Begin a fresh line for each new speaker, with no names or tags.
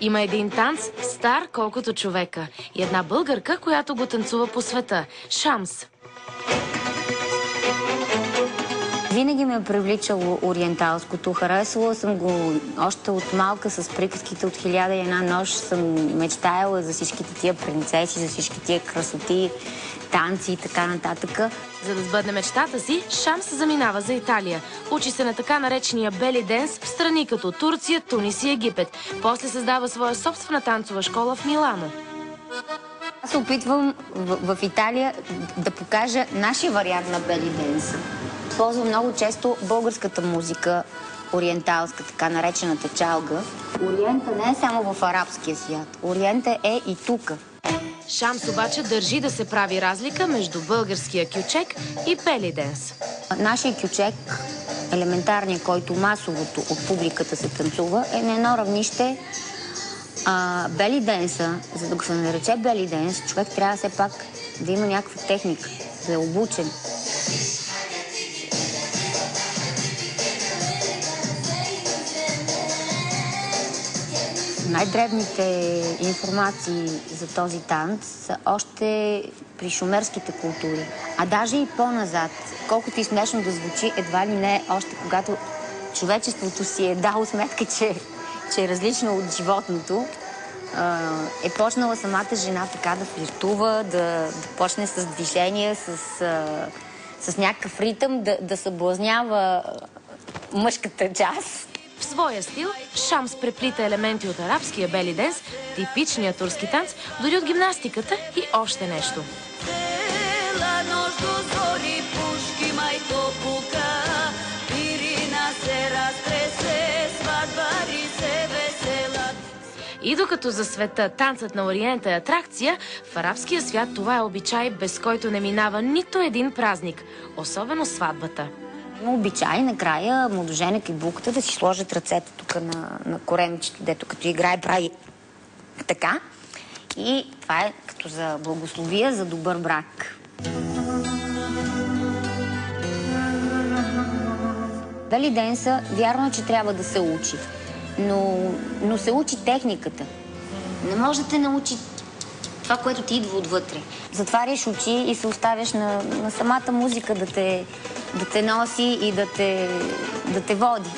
Има един танц, стар колкото човека. И една българка, която го танцува по света. Шамс.
Винаги ме е привличало ориенталското. Харесвала съм го още от малка с приказките от 1001 нощ. Съм мечтаяла за всичките тия принцеси, за всички тия красоти, танци и така нататък.
За да сбъдне мечтата си, Шамс заминава за Италия. Учи се на така наречения бели денс в страни като Турция, Тунис и Египет. После създава своя собствена танцова школа в Милано.
Аз се опитвам в Италия да покажа нашия вариант на бели денс. Ползвам много често българската музика, ориенталска, така наречената чалга. Ориента не е само в арабския свят. Ориента е и тук.
Шамс обаче държи да се прави разлика между българския кючек и бели денс.
Нашия кючек, елементарният, който масовото от публиката се танцува, е на едно равнище. Бели денса, за да го се нарече бели денс, човек трябва все пак да има някаква техника, да е обучен. Най-древните информации за този танц са още при шумерските култури. А даже и по-назад, колкото и смешно да звучи, едва ли не още когато човечеството си е дало сметка, че е различно от животното, е почнала самата жена така да флиртува, да почне с движение, с някакъв ритъм, да съблазнява мъжката част.
В своя стил Шамс преплита елементи от арабския бели денс, типичния турски танц, дори от гимнастиката и още нещо. И докато за света танцът на Ориента е атракция, в арабския свят това е обичай, без който не минава нито един празник, особено сватбата.
Има обичай накрая младоженек и булката да си сложат ръцете тук на коремчето, дето като играе прави така. И това е като за благословия за добър брак. Бели денса, вярно, че трябва да се учи, но се учи техниката. Не може да те научи това, което ти идва отвътре. Затваряш очи и се оставяш на самата музика да те носи и да те води.